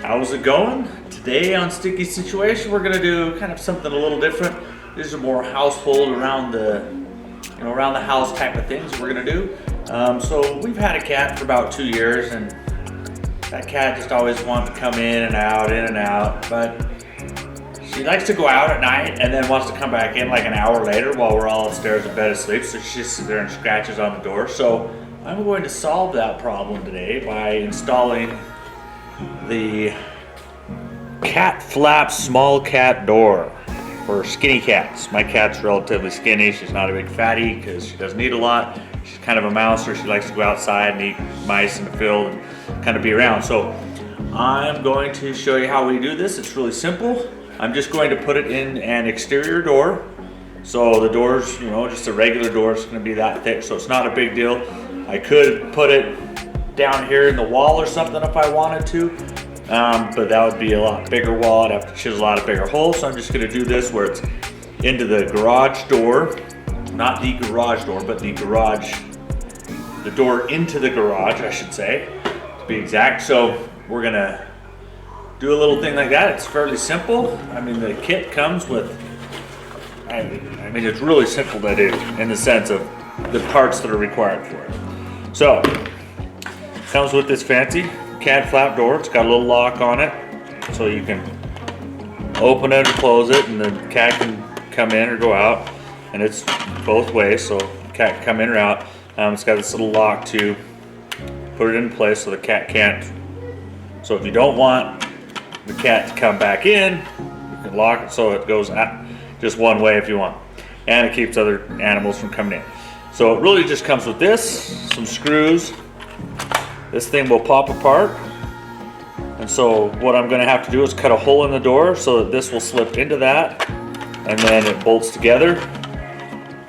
How's it going? Today on Sticky Situation, we're gonna do kind of something a little different. These are more household around the house type of things we're gonna do. So we've had a cat for about 2 years, and that cat just always wanted to come in and out, but she likes to go out at night and then wants to come back in like an hour later while we're all upstairs in bed asleep. So she just sits there and scratches on the door. So I'm going to solve that problem today by installing the cat flap small cat door for skinny cats. My cat's relatively skinny. She's not a big fatty because she doesn't eat a lot. She's kind of a mouser. She likes to go outside and eat mice in the field and kind of be around. So I'm going to show you how we do this. It's really simple. I'm just going to put it in an exterior door. So the door's, just a regular door. It's going to be that thick, so it's not a big deal. I could put it down here in the wall or something if I wanted to, but that would be a lot bigger wall. I'd have to chisel out a bigger hole, so I'm just going to do this where it's into the garage door, not the garage door, but the door into the garage, I should say, to be exact. So we're going to do a little thing like that. It's fairly simple. I mean, the kit comes with, it's really simple to do in the sense of the parts that are required for it. So, comes with this fancy cat flap door. It's got a little lock on it, so you can open it or close it, and the cat can come in or go out, and it's both ways, so the cat can come in or out. It's got this little lock to put it in place so the cat can't. So if you don't want the cat to come back in, you can lock it so it goes out just one way if you want, and it keeps other animals from coming in. So it really just comes with this, some screws. This thing will pop apart, and so what I'm going to have to do is cut a hole in the door so that this will slip into that, and then it bolts together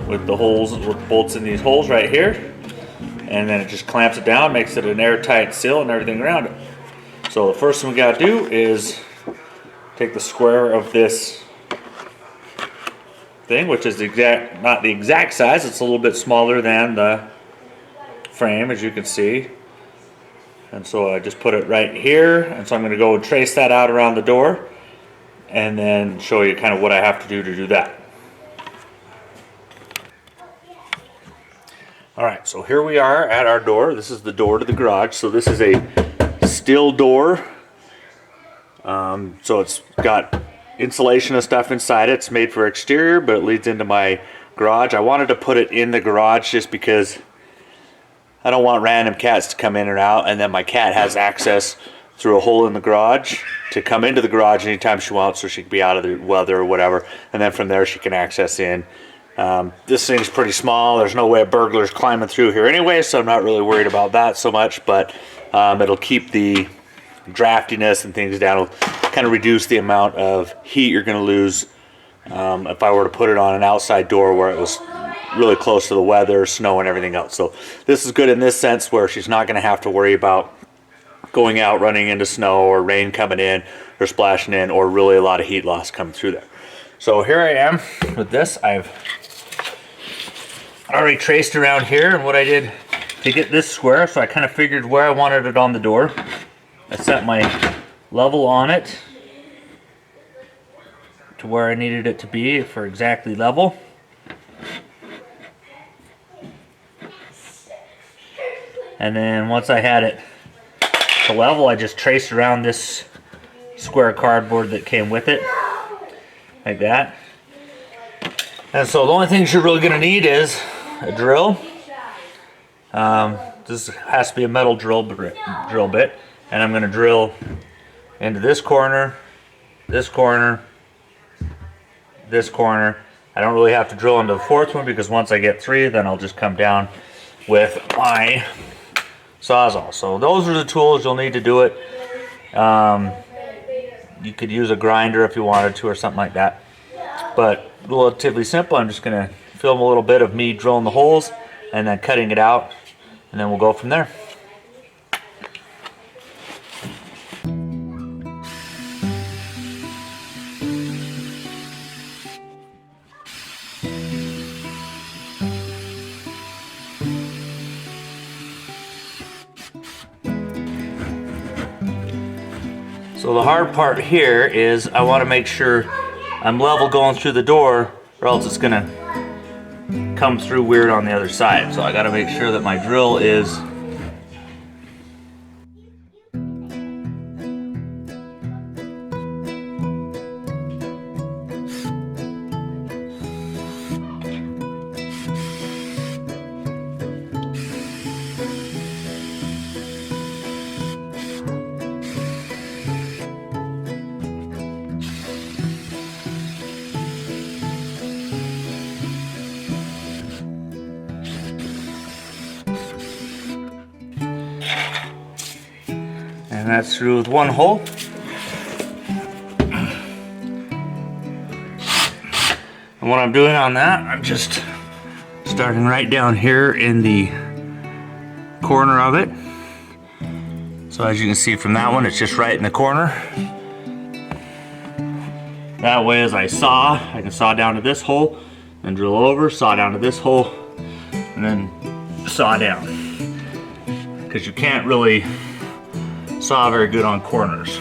with the holes, with bolts in these holes right here, and then it just clamps it down, makes it an airtight seal and everything around it. So the first thing we got to do is take the square of this thing, which is not the exact size. It's a little bit smaller than the frame, as you can see. And so I just put it right here, and so I'm going to go and trace that out around the door and then show you kind of what I have to do that. Alright, so here we are at our door. This is the door to the garage. So this is a steel door. So it's got insulation and stuff inside it. It's made for exterior, but it leads into my garage. I wanted to put it in the garage just because I don't want random cats to come in or out, and then my cat has access through a hole in the garage to come into the garage anytime she wants, so she can be out of the weather or whatever, and then from there she can access in. This thing's pretty small. There's no way a burglar's climbing through here anyway, so I'm not really worried about that so much, but it'll keep the draftiness and things down. It'll kind of reduce the amount of heat you're going to lose if I were to put it on an outside door where it was really close to the weather, snow, and everything else. So this is good in this sense where she's not going to have to worry about going out, running into snow or rain coming in or splashing in, or really a lot of heat loss coming through there. So here I am with this. I've already traced around here, and what I did to get this square, so I kind of figured where I wanted it on the door. I set my level on it to where I needed it to be for exactly level. And then once I had it to level, I just traced around this square cardboard that came with it, like that. And so the only things you're really going to need is a drill. This has to be a metal drill bit, and I'm going to drill into this corner, this corner, this corner. I don't really have to drill into the fourth one because once I get 3, then I'll just come down with my Sawzall. So those are the tools you'll need to do it. You could use a grinder if you wanted to or something like that. But relatively simple. I'm just going to film a little bit of me drilling the holes and then cutting it out, and then we'll go from there. So the hard part here is I want to make sure I'm level going through the door, or else it's gonna come through weird on the other side. So I got to make sure that my drill is and that's through with one hole. And what I'm doing on that, I'm just starting right down here in the corner of it. So as you can see from that one, it's just right in the corner. That way as I can saw down to this hole, then drill over, saw down to this hole, and then saw down. Because you can't really saw very good on corners.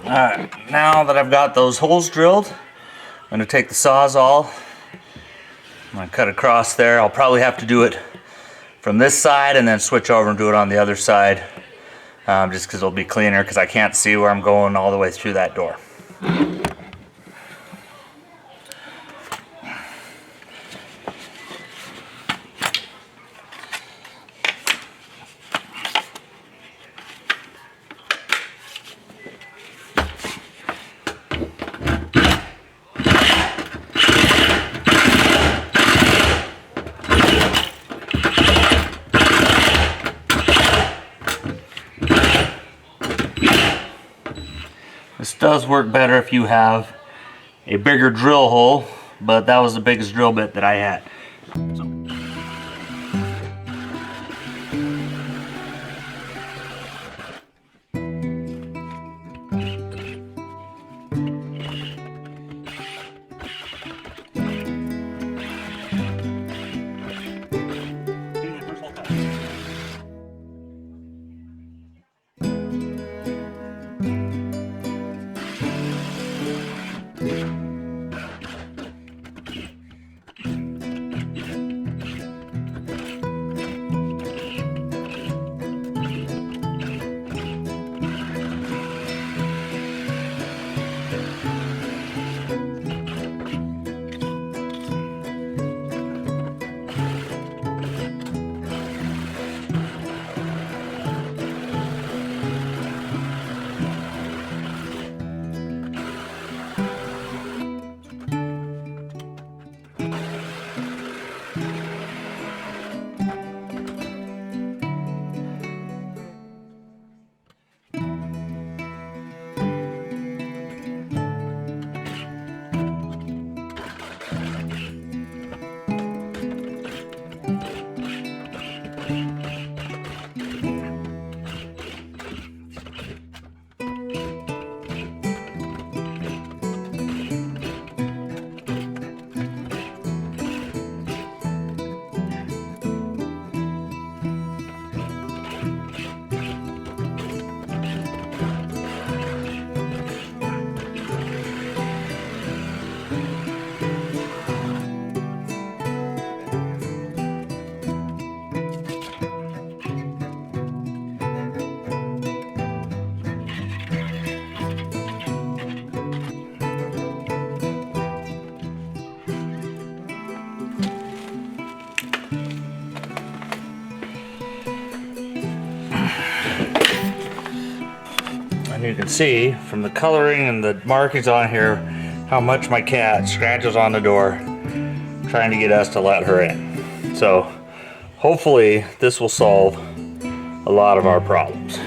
Alright, now that I've got those holes drilled, I'm going to take the Sawzall. I'm going to cut across there. I'll probably have to do it from this side and then switch over and do it on the other side, just because it'll be cleaner, because I can't see where I'm going all the way through that door. This does work better if you have a bigger drill hole, but that was the biggest drill bit that I had. And you can see from the coloring and the markings on here how much my cat scratches on the door trying to get us to let her in. So hopefully this will solve a lot of our problems.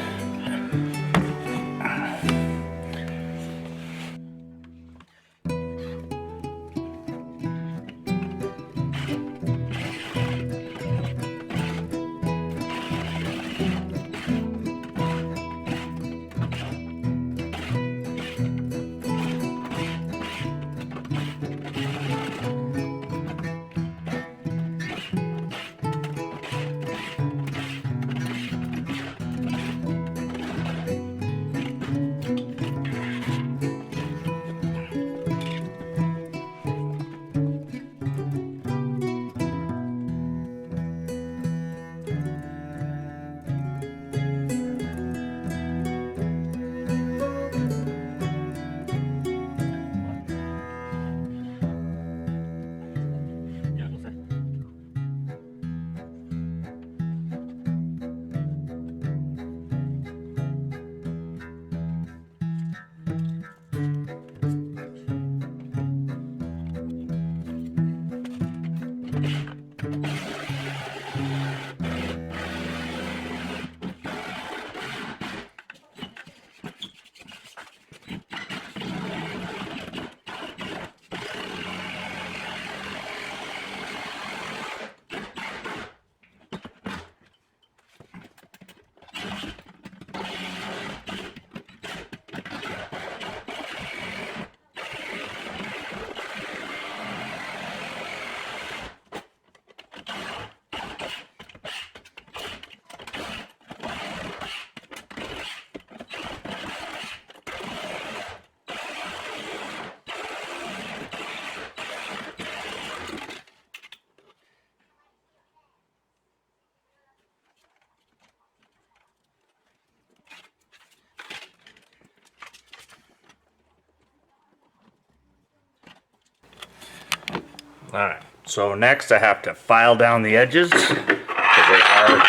Alright, so next I have to file down the edges because they are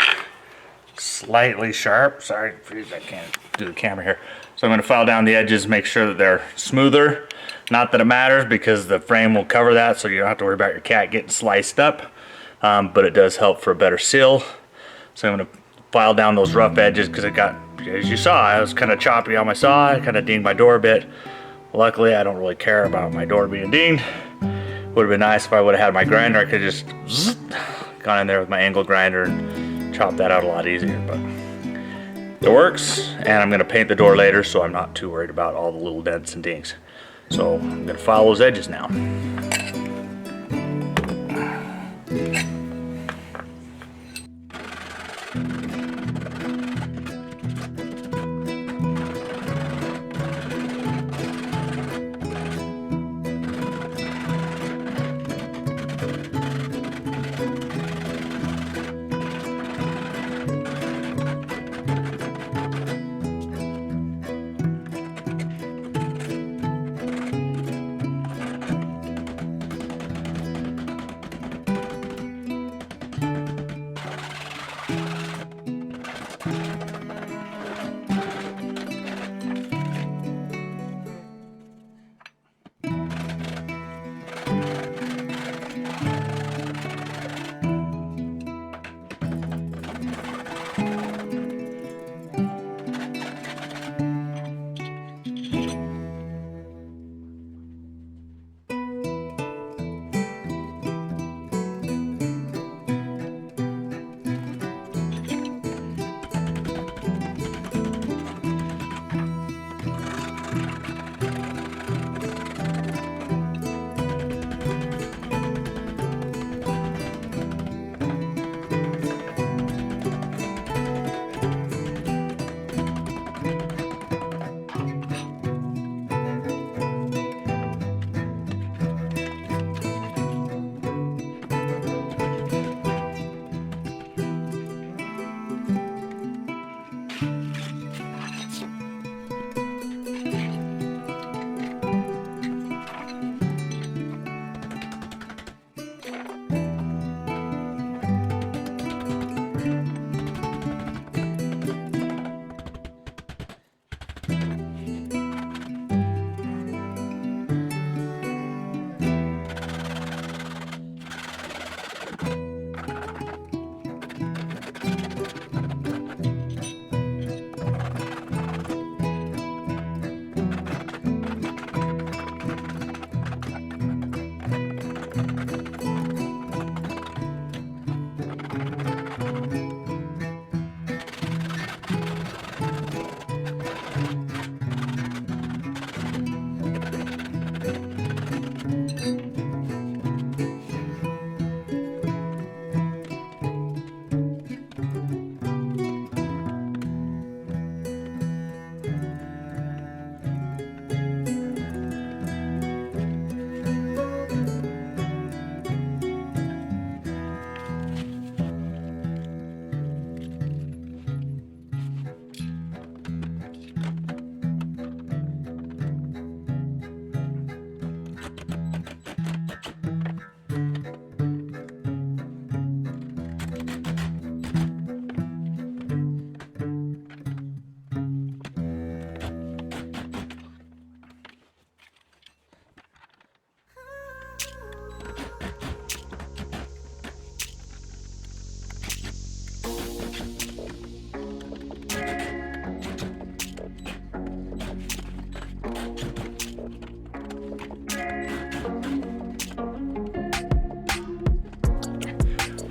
slightly sharp. Sorry, I can't do the camera here. So I'm going to file down the edges, make sure that they're smoother. Not that it matters because the frame will cover that, so you don't have to worry about your cat getting sliced up. But it does help for a better seal. So I'm going to file down those rough edges because it got, as you saw, I was kind of choppy on my saw. I kind of dinged my door a bit. Luckily, I don't really care about my door being dinged. Would have been nice if I would have had my grinder. I could have just gone in there with my angle grinder and chopped that out a lot easier. But it works, and I'm going to paint the door later, so I'm not too worried about all the little dents and dings. So I'm going to file those edges now.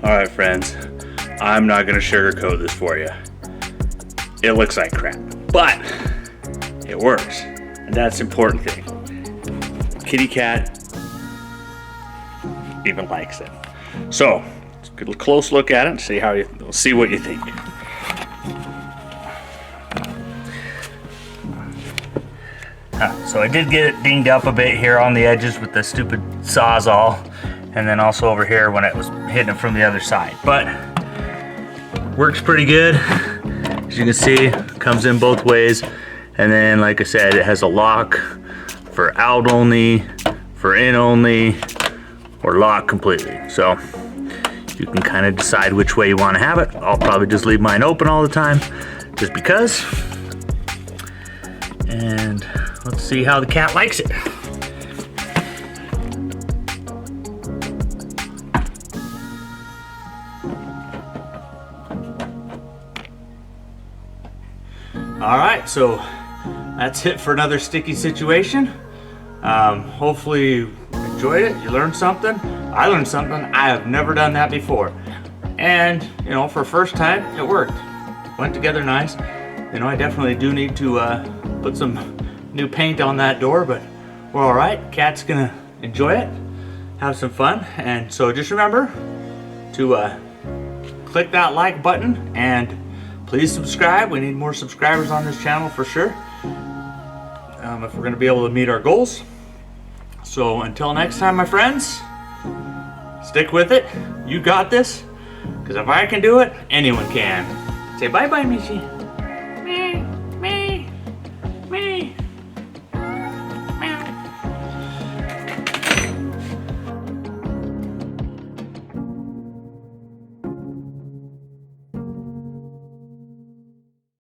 All right, friends, I'm not gonna sugarcoat this for you. It looks like crap, but it works, and that's the important thing. Kitty cat even likes it. So, let's get a close look at it and see what you think. So I did get it dinged up a bit here on the edges with the stupid Sawzall, and then also over here when it was hitting it from the other side. But works pretty good. As you can see, it comes in both ways. And then, like I said, it has a lock for out only, for in only, or lock completely. So you can kind of decide which way you want to have it. I'll probably just leave mine open all the time, just because. And let's see how the cat likes it. All right, so that's it for another sticky situation. Hopefully you enjoyed it, you learned something. I learned something. I have never done that before. And, you know, for first time, it worked. Went together nice. You know, I definitely do need to put some new paint on that door, but we're all right. Cat's gonna enjoy it, have some fun. And so just remember to click that like button and please subscribe. We need more subscribers on this channel for sure, if we're gonna be able to meet our goals. So until next time, my friends, stick with it. You got this, because if I can do it, anyone can. Say bye-bye, Michi.